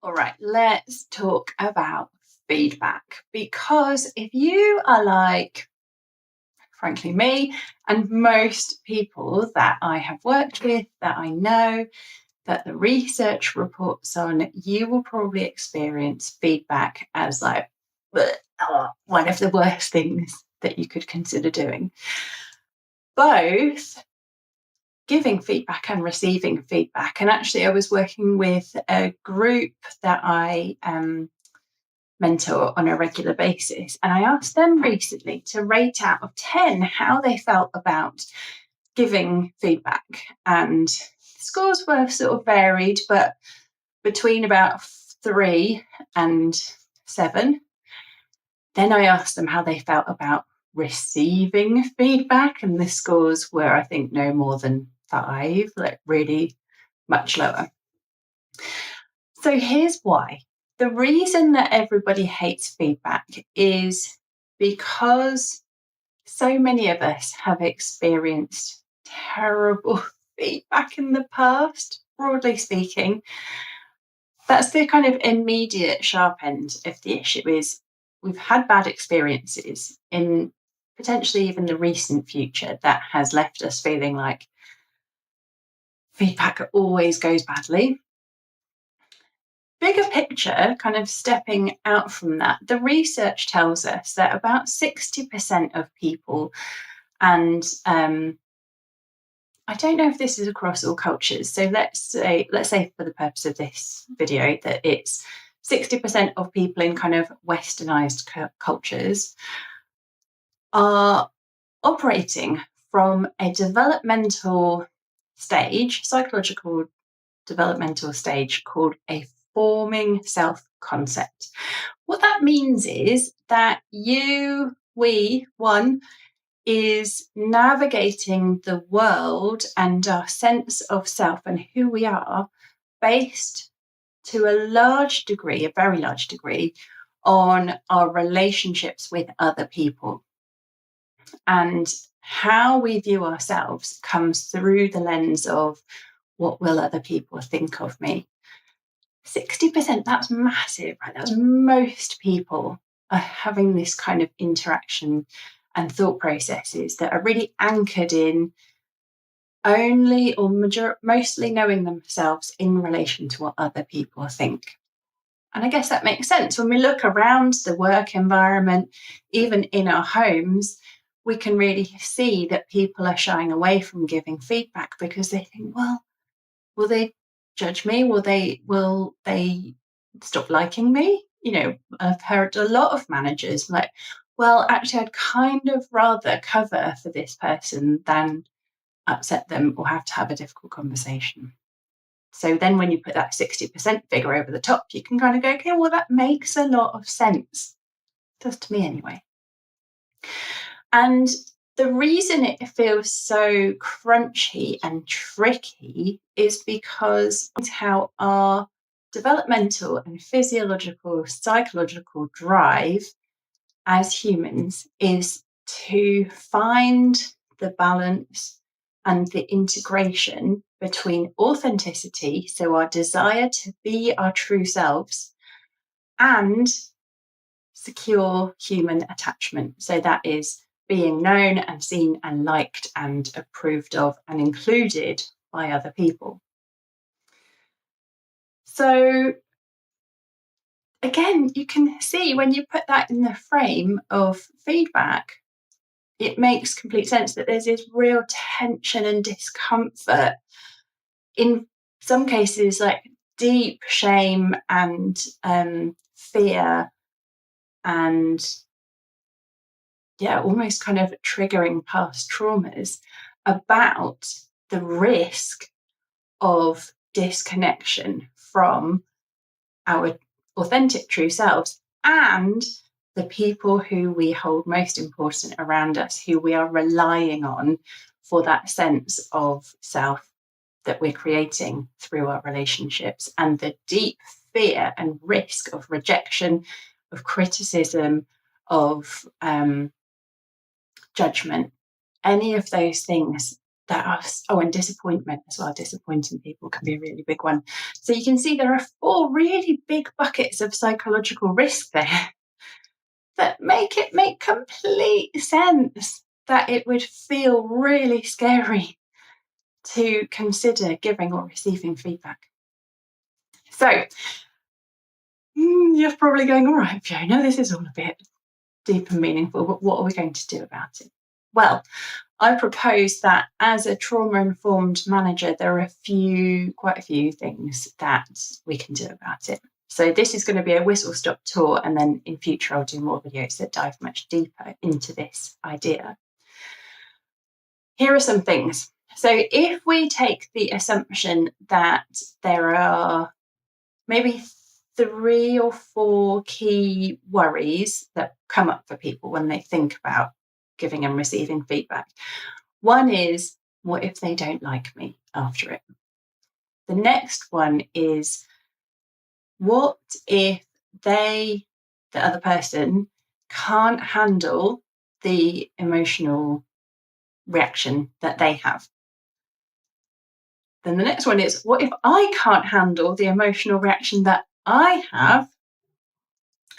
All right, let's talk about feedback, because if you are like, frankly, me and most people that I have worked with, that I know, that the research reports on, you will probably experience feedback as like one of the worst things that you could consider doing. Both giving feedback and receiving feedback. And actually, I was working with a group that I mentor on a regular basis, and I asked them recently to rate out of 10 how they felt about giving feedback. And scores were sort of varied, but between about 3 and 7. Then I asked them how they felt about receiving feedback, and the scores were, I think, no more than 5, like really much lower. So here's why. The reason that everybody hates feedback is because so many of us have experienced terrible feedback in the past, broadly speaking. That's the kind of immediate sharp end of the issue, is we've had bad experiences in potentially even the recent future that has left us feeling like feedback always goes badly. Bigger picture, kind of stepping out from that, the research tells us that about 60% of people, and I don't know if this is across all cultures, so let's say for the purpose of this video that it's 60% of people in kind of westernized cultures are operating from a developmental stage, psychological developmental stage, called a forming self-concept. What that means is that one is navigating the world and our sense of self and who we are based to a large degree, a very large degree, on our relationships with other people. And how we view ourselves comes through the lens of, what will other people think of me? 60%, that's massive, right? That's most people are having this kind of interaction and thought processes that are really anchored in only or mostly knowing themselves in relation to what other people think. And I guess that makes sense. When we look around the work environment, even in our homes, we can really see that people are shying away from giving feedback because they think, well, will they judge me? Will they stop liking me? I've heard a lot of managers like, well, actually, I'd kind of rather cover for this person than upset them or have to have a difficult conversation. So then when you put that 60% figure over the top, you can kind of go, okay, well, that makes a lot of sense. It does to me anyway. And the reason it feels so crunchy and tricky is because it's how our developmental and physiological, psychological drive as humans is to find the balance and the integration between authenticity, so our desire to be our true selves, and secure human attachment. So that is being known and seen and liked and approved of and included by other people. So again, you can see when you put that in the frame of feedback, it makes complete sense that there's this real tension and discomfort, in some cases like deep shame and fear, and almost kind of triggering past traumas about the risk of disconnection from our authentic true selves and the people who we hold most important around us, who we are relying on for that sense of self that we're creating through our relationships, and the deep fear and risk of rejection, of criticism, of judgment. Any of those things that are, and disappointment as well. Disappointing people can be a really big one. So you can see there are 4 really big buckets of psychological risk there that make complete sense that it would feel really scary to consider giving or receiving feedback. So you're probably going, all right, Fiona, this is all a bit deep and meaningful, but what are we going to do about it? Well, I propose that as a trauma-informed manager, there are quite a few things that we can do about it. So this is going to be a whistle-stop tour, and then in future I'll do more videos that dive much deeper into this idea. Here are some things. So if we take the assumption that there are maybe 3 or 4 key worries that come up for people when they think about giving and receiving feedback. One is, what if they don't like me after it? The next one is, what if the other person, can't handle the emotional reaction that they have? Then the next one is, what if I can't handle the emotional reaction that I have?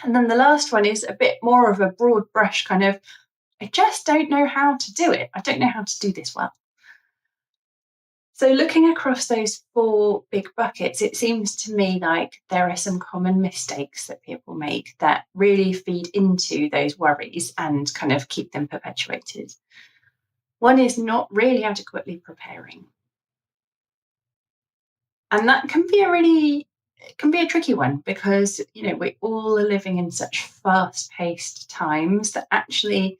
And then the last one is a bit more of a broad brush kind of, I just don't know how to do it. I don't know how to do this well. So looking across those 4 big buckets, it seems to me like there are some common mistakes that people make that really feed into those worries and kind of keep them perpetuated. One is not really adequately preparing. And that can be a tricky one, because we all are living in such fast-paced times that actually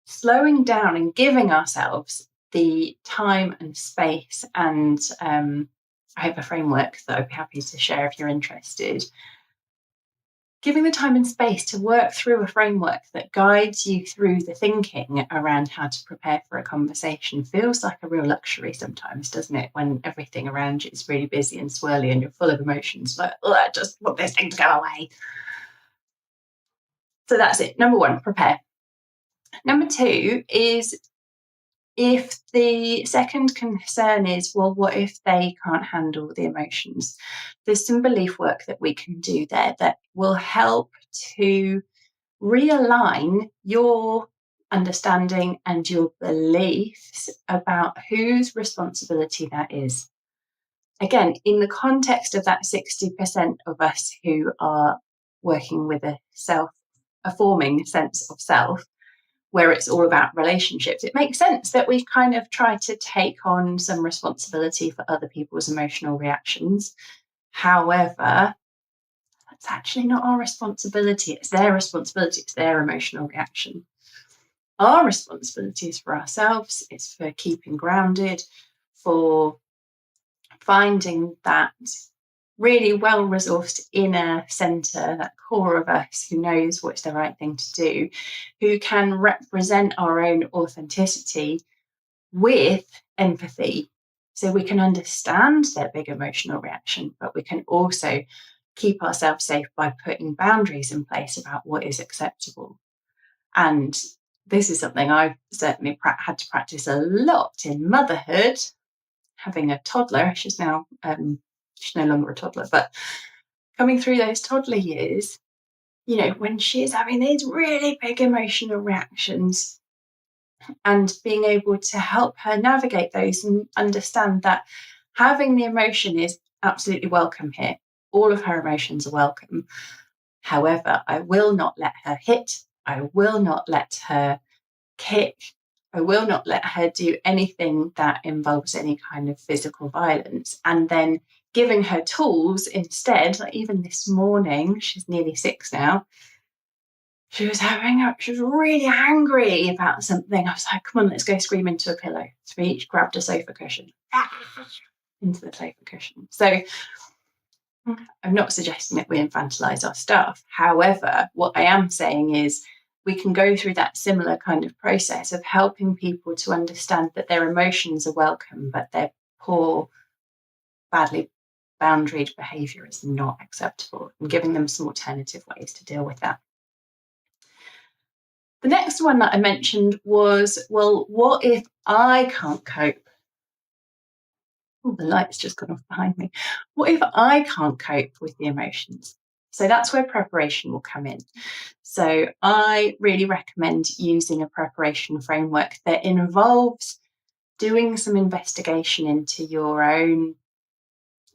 slowing down and giving ourselves the time and space, and I have a framework that I'd be happy to share if you're interested. Giving the time and space to work through a framework that guides you through the thinking around how to prepare for a conversation feels like a real luxury sometimes, doesn't it? When everything around you is really busy and swirly and you're full of emotions, like, I just want this thing to go away. So that's it. Number 1, prepare. Number 2 is, if the second concern is, well, what if they can't handle the emotions? There's some belief work that we can do there that will help to realign your understanding and your beliefs about whose responsibility that is. Again, in the context of that 60% of us who are working with a forming sense of self, where it's all about relationships, it makes sense that we kind of try to take on some responsibility for other people's emotional reactions. However, that's actually not our responsibility. It's their responsibility. It's their emotional reaction. Our responsibility is for ourselves. It's for keeping grounded, for finding that really well-resourced inner centre, that core of us who knows what's the right thing to do, who can represent our own authenticity with empathy. So we can understand their big emotional reaction, but we can also keep ourselves safe by putting boundaries in place about what is acceptable. And this is something I've certainly had to practice a lot in motherhood, having a toddler. She's now she's no longer a toddler, but coming through those toddler years, when she's having these really big emotional reactions, and being able to help her navigate those and understand that having the emotion is absolutely welcome here. All of her emotions are welcome. However, I will not let her hit. I will not let her kick. I will not let her do anything that involves any kind of physical violence. And then giving her tools instead, like even this morning, she's nearly 6 now, she was really angry about something. I was like, come on, let's go scream into a pillow. So we each grabbed a sofa cushion into the sofa cushion. So I'm not suggesting that we infantilise our staff. However, what I am saying is we can go through that similar kind of process of helping people to understand that their emotions are welcome, but their poor, badly boundaried behaviour is not acceptable, and giving them some alternative ways to deal with that. The next one that I mentioned was, well, what if I can't cope? Oh, the light's just gone off behind me. What if I can't cope with the emotions? So that's where preparation will come in. So I really recommend using a preparation framework that involves doing some investigation into your own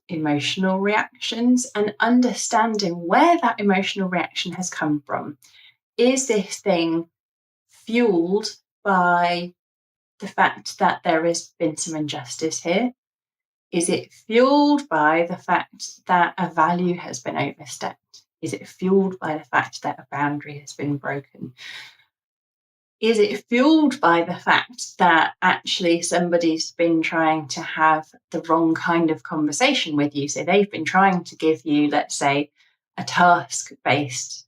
emotional reactions and understanding where that emotional reaction has come from. Is this thing fueled by the fact that there has been some injustice here? Is it fueled by the fact that a value has been overstepped? Is it fueled by the fact that a boundary has been broken? Is it fueled by the fact that actually somebody's been trying to have the wrong kind of conversation with you? So they've been trying to give you, let's say, a task-based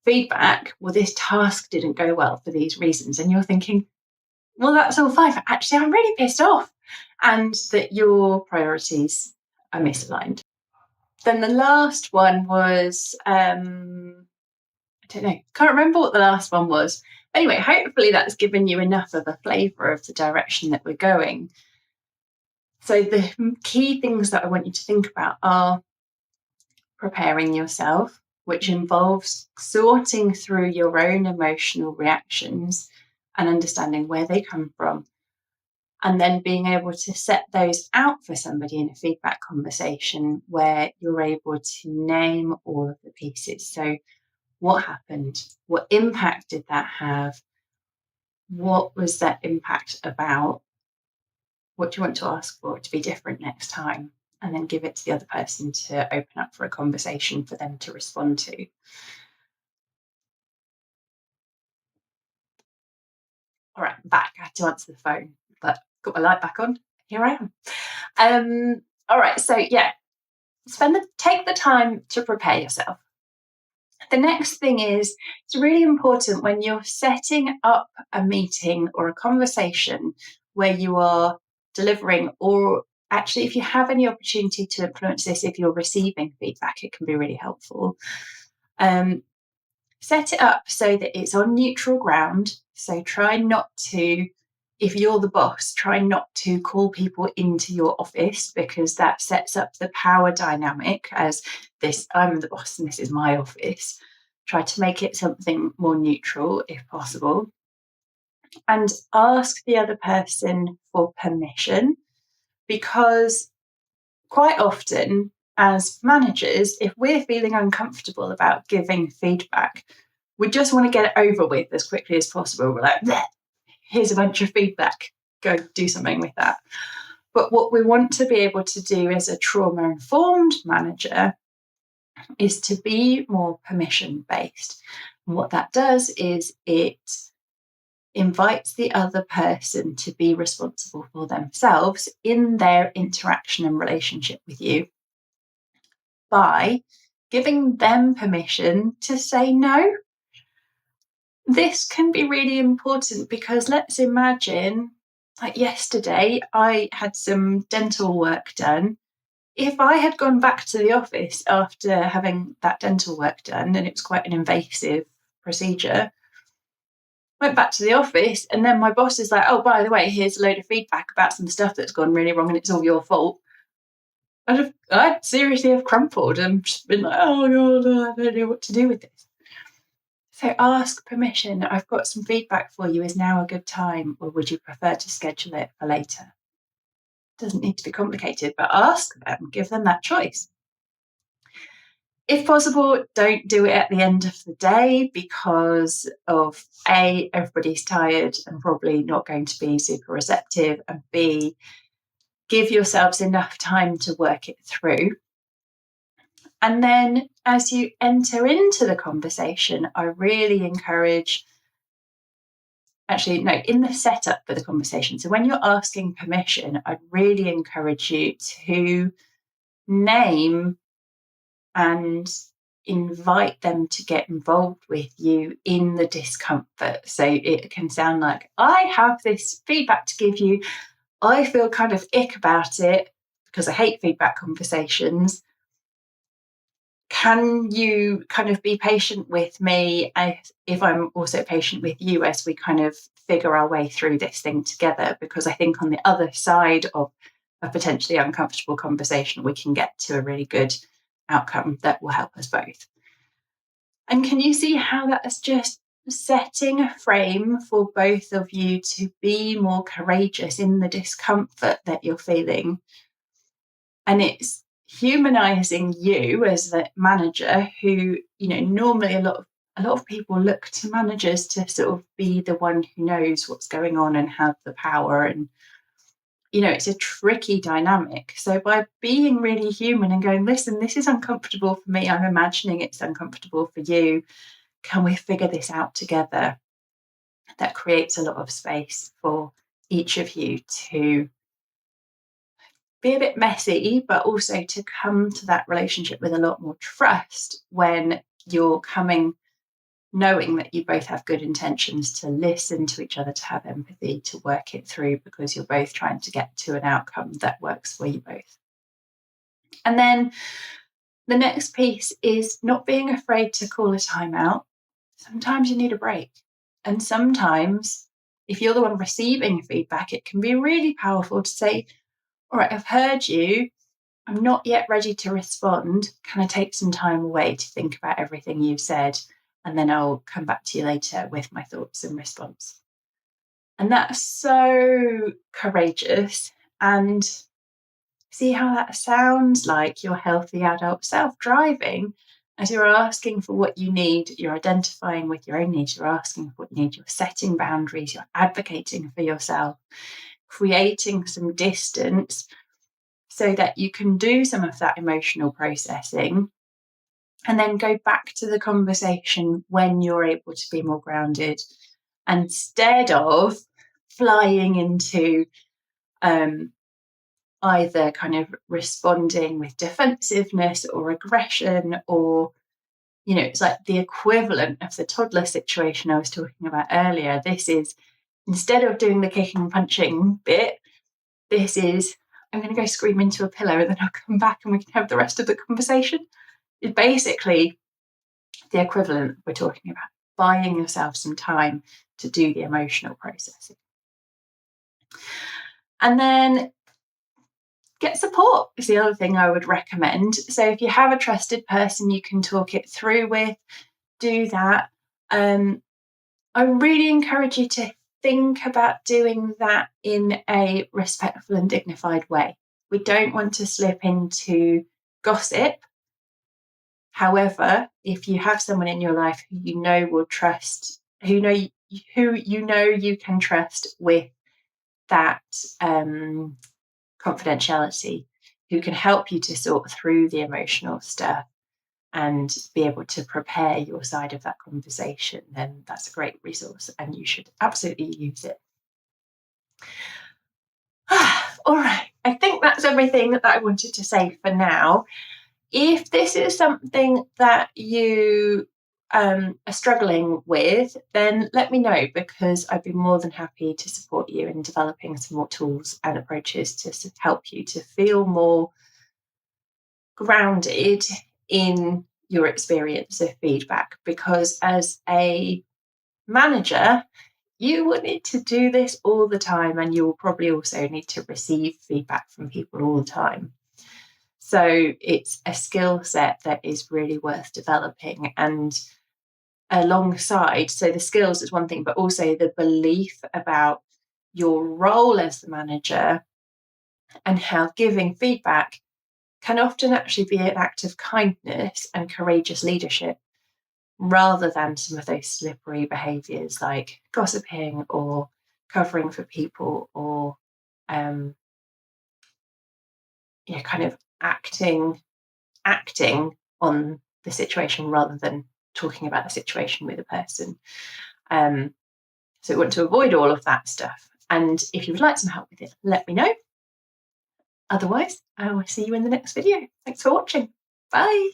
feedback. Well, this task didn't go well for these reasons. And you're thinking, well, that's all fine. Actually, I'm really pissed off. And that your priorities are misaligned. Then the last one was, I don't know, can't remember what the last one was. Anyway, hopefully that's given you enough of a flavour of the direction that we're going. So the key things that I want you to think about are preparing yourself, which involves sorting through your own emotional reactions and understanding where they come from, and then being able to set those out for somebody in a feedback conversation where you're able to name all of the pieces. So what happened? What impact did that have? What was that impact about? What do you want to ask for it to be different next time? And then give it to the other person to open up for a conversation for them to respond to. All right, I'm back. I had to answer the phone, but got my light back on. Here I am. All right, so yeah, take the time to prepare yourself. The next thing is, it's really important when you're setting up a meeting or a conversation where you are delivering, or actually, if you have any opportunity to influence this, if you're receiving feedback, it can be really helpful. Set it up so that it's on neutral ground. So try not to, if you're the boss, try not to call people into your office, because that sets up the power dynamic as this, I'm the boss and this is my office. Try to make it something more neutral if possible. And ask the other person for permission, because quite often as managers, if we're feeling uncomfortable about giving feedback, we just want to get it over with as quickly as possible. We're like, here's a bunch of feedback, go do something with that. But what we want to be able to do as a trauma-informed manager is to be more permission-based. And what that does is it invites the other person to be responsible for themselves in their interaction and relationship with you by giving them permission to say no. This can be really important, because let's imagine, like yesterday, I had some dental work done. If I had gone back to the office after having that dental work done, and it was quite an invasive procedure, went back to the office, and then my boss is like, oh, by the way, here's a load of feedback about some stuff that's gone really wrong and it's all your fault. I'd seriously have crumpled and just been like, oh God, I don't know what to do with this. So ask permission. I've got some feedback for you. Is now a good time, or would you prefer to schedule it for later? Doesn't need to be complicated, but ask them, give them that choice. If possible, don't do it at the end of the day, because of A, everybody's tired and probably not going to be super receptive, and B, give yourselves enough time to work it through. And then as you enter into the conversation, I really encourage, in the setup for the conversation. So when you're asking permission, I'd really encourage you to name and invite them to get involved with you in the discomfort. So it can sound like, I have this feedback to give you. I feel kind of ick about it because I hate feedback conversations. can you kind of be patient with me if I'm also patient with you as we kind of figure our way through this thing together? Because I think on the other side of a potentially uncomfortable conversation, we can get to a really good outcome that will help us both. And can you see how that is just setting a frame for both of you to be more courageous in the discomfort that you're feeling? And it's humanizing you as the manager who, normally a lot of people look to managers to sort of be the one who knows what's going on and have the power. And it's a tricky dynamic. So by being really human and going, listen, this is uncomfortable for me, I'm imagining it's uncomfortable for you, can we figure this out together? That creates a lot of space for each of you to be a bit messy, but also to come to that relationship with a lot more trust when you're coming knowing that you both have good intentions to listen to each other, to have empathy, to work it through, because you're both trying to get to an outcome that works for you both. And then the next piece is not being afraid to call a timeout. Sometimes you need a break. And sometimes, if you're the one receiving feedback, it can be really powerful to say, all right, I've heard you. I'm not yet ready to respond. Can I take some time away to think about everything you've said? And then I'll come back to you later with my thoughts in response. And that's so courageous. And see how that sounds like your healthy adult self driving. As you're asking for what you need, you're identifying with your own needs, you're asking for what you need, you're setting boundaries, you're advocating for yourself, creating some distance so that you can do some of that emotional processing and then go back to the conversation when you're able to be more grounded, instead of flying into either kind of responding with defensiveness or aggression, or it's like the equivalent of the toddler situation I was talking about earlier. This is, instead of doing the kicking and punching bit, this is, I'm going to go scream into a pillow and then I'll come back and we can have the rest of the conversation. It's basically the equivalent we're talking about, buying yourself some time to do the emotional processing. And then get support is the other thing I would recommend. So if you have a trusted person you can talk it through with, do that. I really encourage you to think about doing that in a respectful and dignified way. We don't want to slip into gossip. However, if you have someone in your life who you know will trust, who you can trust with that confidentiality, who can help you to sort through the emotional stuff and be able to prepare your side of that conversation, then that's a great resource and you should absolutely use it. All right, I think that's everything that I wanted to say for now. If this is something that you are struggling with, then let me know, because I'd be more than happy to support you in developing some more tools and approaches to help you to feel more grounded in your experience of feedback. Because as a manager, you will need to do this all the time, and you will probably also need to receive feedback from people all the time. So it's a skill set that is really worth developing. And alongside, so the skills is one thing, but also the belief about your role as the manager and how giving feedback can often actually be an act of kindness and courageous leadership, rather than some of those slippery behaviours like gossiping or covering for people, or kind of acting on the situation rather than talking about the situation with a person. So we want to avoid all of that stuff. And if you would like some help with it, let me know. Otherwise, I will see you in the next video. Thanks for watching. Bye.